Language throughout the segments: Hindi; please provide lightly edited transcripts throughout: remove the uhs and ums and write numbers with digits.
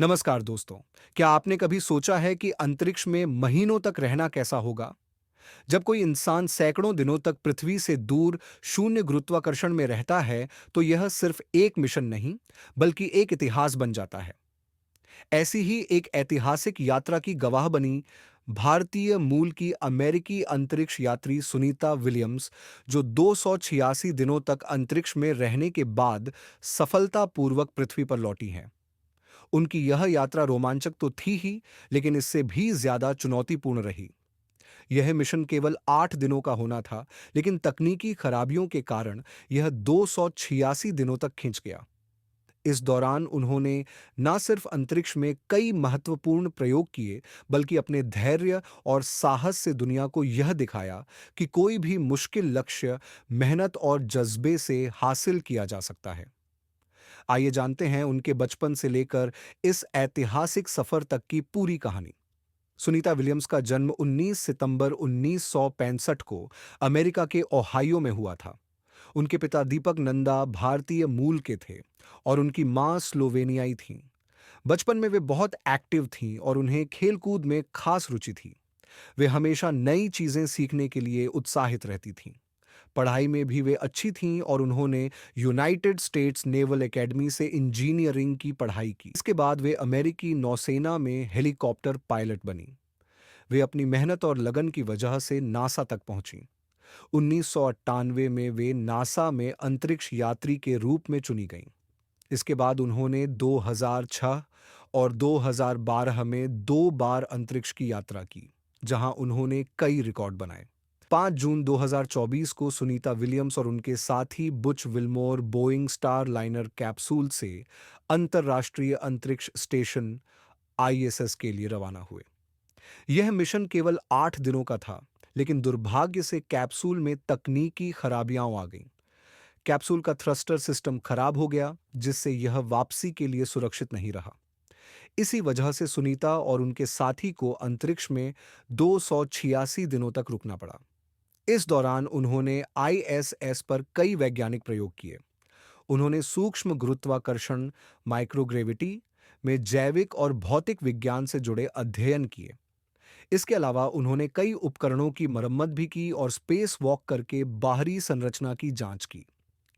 नमस्कार दोस्तों। क्या आपने कभी सोचा है कि अंतरिक्ष में महीनों तक रहना कैसा होगा? जब कोई इंसान सैकड़ों दिनों तक पृथ्वी से दूर शून्य गुरुत्वाकर्षण में रहता है, तो यह सिर्फ एक मिशन नहीं, बल्कि एक इतिहास बन जाता है। ऐसी ही एक ऐतिहासिक यात्रा की गवाह बनी भारतीय मूल की अमेरिकी अंतरिक्ष यात्री सुनीता विलियम्स, जो 286 दिनों तक अंतरिक्ष में रहने के बाद सफलतापूर्वक पृथ्वी पर लौटी हैं। उनकी यह यात्रा रोमांचक तो थी ही, लेकिन इससे भी ज्यादा चुनौतीपूर्ण रही। यह मिशन केवल 8 दिनों का होना था, लेकिन तकनीकी खराबियों के कारण यह 286 दिनों तक खिंच गया। इस दौरान उन्होंने न सिर्फ अंतरिक्ष में कई महत्वपूर्ण प्रयोग किए, बल्कि अपने धैर्य और साहस से दुनिया को यह दिखाया कि कोई भी मुश्किल लक्ष्य मेहनत और जज्बे से हासिल किया जा सकता है। आइए जानते हैं उनके बचपन से लेकर इस ऐतिहासिक सफर तक की पूरी कहानी। सुनीता विलियम्स का जन्म 19 सितंबर 1965 को अमेरिका के ओहायो में हुआ था। उनके पिता दीपक नंदा भारतीय मूल के थे और उनकी मां स्लोवेनियाई थीं। बचपन में वे बहुत एक्टिव थीं और उन्हें खेलकूद में खास रुचि थी। वे हमेशा नई चीजें सीखने के लिए उत्साहित रहती थीं। पढ़ाई में भी वे अच्छी थीं और उन्होंने यूनाइटेड स्टेट्स नेवल एकेडमी से इंजीनियरिंग की पढ़ाई की। इसके बाद वे अमेरिकी नौसेना में हेलीकॉप्टर पायलट बनी। वे अपनी मेहनत और लगन की वजह से नासा तक पहुंची। 1998 में वे नासा में अंतरिक्ष यात्री के रूप में चुनी गईं। इसके बाद उन्होंने 2006 और 2012 में 2 बार अंतरिक्ष की यात्रा की, जहां उन्होंने कई रिकॉर्ड बनाए। 5 जून 2024 को सुनीता विलियम्स और उनके साथी Butch Wilmore Boeing star liner capsule से अंतर्राष्ट्रीय अंतरिक्ष स्टेशन आईएसएस के लिए रवाना हुए। यह मिशन केवल 8 दिनों का था, लेकिन दुर्भाग्य से कैप्सूल में तकनीकी खराबियां आ गईं। कैप्सूल का थ्रस्टर सिस्टम खराब हो गया, जिससे यह वापसी के लिए सुरक्षित नहीं रहा। इसी वजह से सुनीता और उनके साथी को अंतरिक्ष में 286 दिनों तक रुकना पड़ा। इस दौरान उन्होंने आईएसएस पर कई वैज्ञानिक प्रयोग किए। उन्होंने सूक्ष्म गुरुत्वाकर्षण माइक्रोग्रेविटी में जैविक और भौतिक विज्ञान से जुड़े अध्ययन किए। इसके अलावा उन्होंने कई उपकरणों की मरम्मत भी की और स्पेस वॉक करके बाहरी संरचना की जांच की।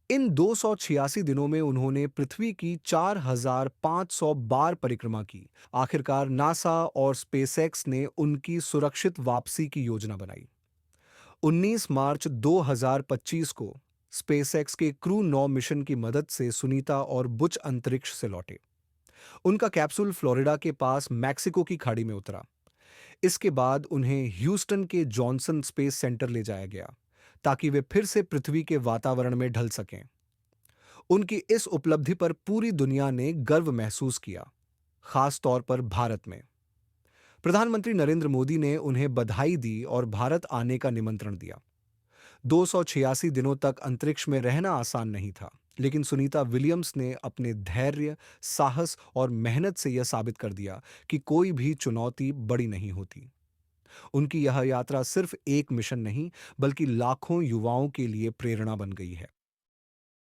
इन 286 दिनों में उन्होंने पृथ्वी की 4,500 बार परिक्रमा की। आखिरकार नासा और स्पेसएक्स ने उनकी सुरक्षित वापसी की योजना बनाई। 19 मार्च 2025 को स्पेसएक्स के क्रू 9 मिशन की मदद से सुनीता और बुच अंतरिक्ष से लौटे। उनका कैप्सूल फ्लोरिडा के पास मैक्सिको की खाड़ी में उतरा। इसके बाद उन्हें ह्यूस्टन के जॉनसन स्पेस सेंटर ले जाया गया, ताकि वे फिर से पृथ्वी के वातावरण में ढल सकें। उनकी इस उपलब्धि पर पूरी दुनिया ने गर्व महसूस किया, खास तौर पर भारत में। प्रधानमंत्री नरेंद्र मोदी ने उन्हें बधाई दी और भारत आने का निमंत्रण दिया। 286 दिनों तक अंतरिक्ष में रहना आसान नहीं था, लेकिन सुनीता विलियम्स ने अपने धैर्य, साहस और मेहनत से यह साबित कर दिया कि कोई भी चुनौती बड़ी नहीं होती। उनकी यह यात्रा सिर्फ एक मिशन नहीं, बल्कि लाखों युवाओं के लिए प्रेरणा बन गई है।